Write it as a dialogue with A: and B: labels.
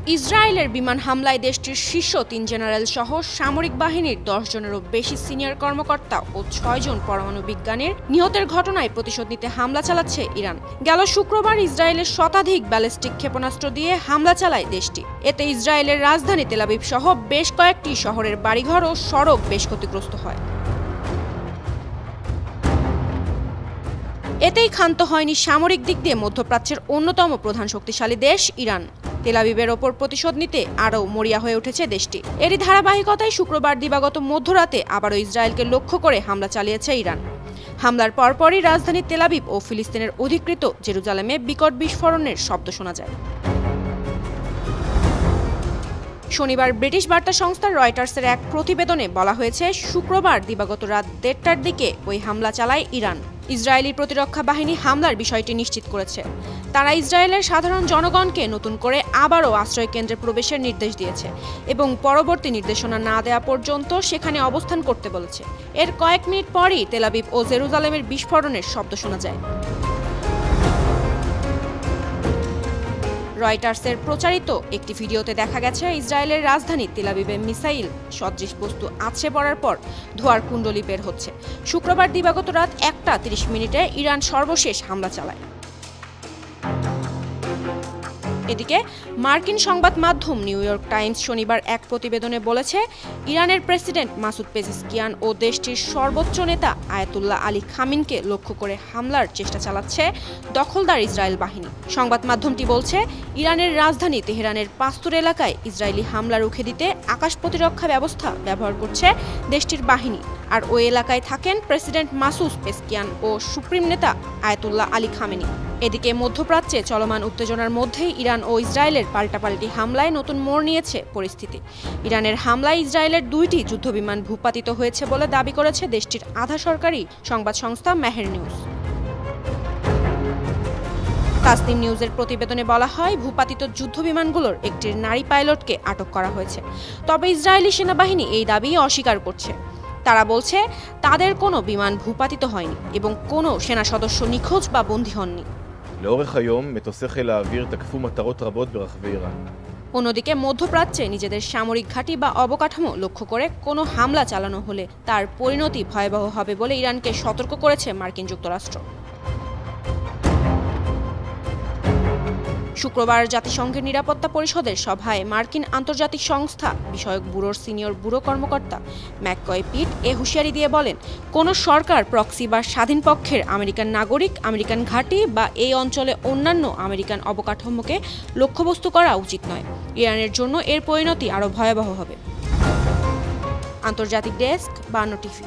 A: ইসরায়েলের বিমান হামলায় দেশটির শীর্ষ ৩ জেনারেল সহ সামরিক বাহিনীর ১০ জনেরও বেশি সিনিয়র কর্মকর্তা ও ৬ জন পরমাণু বিজ্ঞানীর নিহতের ঘটনায় প্রতিশোধ নিতে হামলা চালাচ্ছে ইরান। গেল শুক্রবার ইসরায়েলের শতাধিক ব্যালিস্টিক ক্ষেপণাস্ত্র দিয়ে হামলা চালায় দেশটি। এতে ইসরায়েলের রাজধানী তেল আবিব সহ বেশ কয়েকটি শহরের বাড়িঘর ও সড়ক বেশ ক্ষতিগ্রস্ত হয়। এতেই ক্ষান্ত হয়নি সামরিক দিক দিয়ে মধ্যপ্রাচ্যের অন্যতম প্রধান শক্তিশালী দেশ ইরান। তেল আবিবের ওপর প্রতিশোধ নিতে আরও মরিয়া হয়ে উঠেছে দেশটি। এরই ধারাবাহিকতায় শুক্রবার দিবাগত মধ্যরাতে আবারও ইসরায়েলকে লক্ষ্য করে হামলা চালিয়েছে ইরান। হামলার পরপরই রাজধানী তেল আবিব ও ফিলিস্তিনের অধিকৃত জেরুজালেমে বিকট বিস্ফোরণের শব্দ শোনা যায়। শনিবার ব্রিটিশ বার্তা সংস্থা রয়টার্সের এক প্রতিবেদনে বলা হয়েছে, শুক্রবার দিবাগত রাত ১:৩০টার দিকে ওই হামলা চালায় ইরান। ইসরায়েলি প্রতিরক্ষা বাহিনী হামলার বিষয়টি নিশ্চিত করেছে। তারা ইসরায়েলের সাধারণ জনগণকে নতুন করে আবারও আশ্রয় কেন্দ্রে প্রবেশের নির্দেশ দিয়েছে এবং পরবর্তী নির্দেশনা না দেওয়া পর্যন্ত সেখানে অবস্থান করতে বলেছে। এর কয়েক মিনিট পরই তেল আবিব ও জেরুজালেমের বিস্ফোরণের শব্দ শোনা যায়। রয়টার্সের প্রচারিত একটি ভিডিওতে দেখা গেছে, ইসরায়েলের রাজধানী তেল আবিবে মিসাইল সদৃশ বস্তু আছড়ে পড়ার পর ধোঁয়ার কুণ্ডলী বের হচ্ছে। শুক্রবার দিবাগত রাত ১:৩০ ইরান সর্বশেষ হামলা চালায়। এদিকে মার্কিন সংবাদ মাধ্যম নিউ ইয়র্ক টাইমস শনিবার এক প্রতিবেদনে বলেছে, ইরানের প্রেসিডেন্ট মাসুদ পেজিশকিয়ান ও দেশটির সর্বোচ্চ নেতা আয়াতুল্লাহ আলী খামিনকে লক্ষ্য করে হামলার চেষ্টা চালাচ্ছে দখলদার ইসরায়েল বাহিনী। সংবাদ মাধ্যমটি বলছে, ইরানের রাজধানী তেহরানের পাস্তুর এলাকায় ইসরায়েলি হামলা রুখে দিতে আকাশ প্রতিরক্ষা ব্যবস্থা ব্যবহার করছে দেশটির বাহিনী। আর ওই এলাকায় থাকেন প্রেসিডেন্ট মাসুদ পেজিশকিয়ান ও সুপ্রিম নেতা আয়াতুল্লাহ আলী খামেনি। এদিকে মধ্যপ্রাচ্যে চলমান উত্তেজনার মধ্যেই ইরান ও ইসরায়েলের পাল্টাপাল্টি হামলায় নতুন মোড় নিয়েছে পরিস্থিতি। ইরানের হামলায় ইসরায়েলের ২টি যুদ্ধবিমান ভূপাতিত হয়েছে বলে দাবি করেছে দেশটির আধা সরকারি সংবাদ সংস্থা মেহের নিউজ। তাসনিম নিউজের প্রতিবেদনে বলা হয়, ভূপাতিত যুদ্ধবিমানগুলোর একটির নারী পাইলটকে আটক করা হয়েছে। তবে ইসরায়েলি সেনাবাহিনী এই দাবি অস্বীকার করছে। তারা বলছে, তাদের কোনো বিমান ভূপাতিত হয়নি এবং কোনো সেনা সদস্য নিখোঁজ বা বন্দী হননি। অন্যদিকে মধ্যপ্রাচ্যে নিজেদের সামরিক ঘাঁটি বা অবকাঠামো লক্ষ্য করে কোনো হামলা চালানো হলে তার পরিণতি ভয়াবহ হবে বলে ইরানকে সতর্ক করেছে মার্কিন যুক্তরাষ্ট্র। শুক্রবার জাতিসংঘের নিরাপত্তা পরিষদের সভায় মার্কিন আন্তর্জাতিক সংস্থা বিষয়ক ব্যুরোর সিনিয়র ব্যুরো কর্মকর্তা ম্যাককয় পিট হুঁশিয়ারি দিয়ে বলেন, কোনো সরকার প্রক্সি বা স্বাধীন পক্ষের আমেরিকান নাগরিক, আমেরিকান ঘাঁটি বা এই অঞ্চলে অন্যান্য আমেরিকান অবকাঠামোকে লক্ষ্যবস্তু করা উচিত নয়। ইরানের জন্য এর পরিণতি আরও ভয়াবহ হবে। আন্তর্জাতিক ডেস্ক, ৫২ টিভি।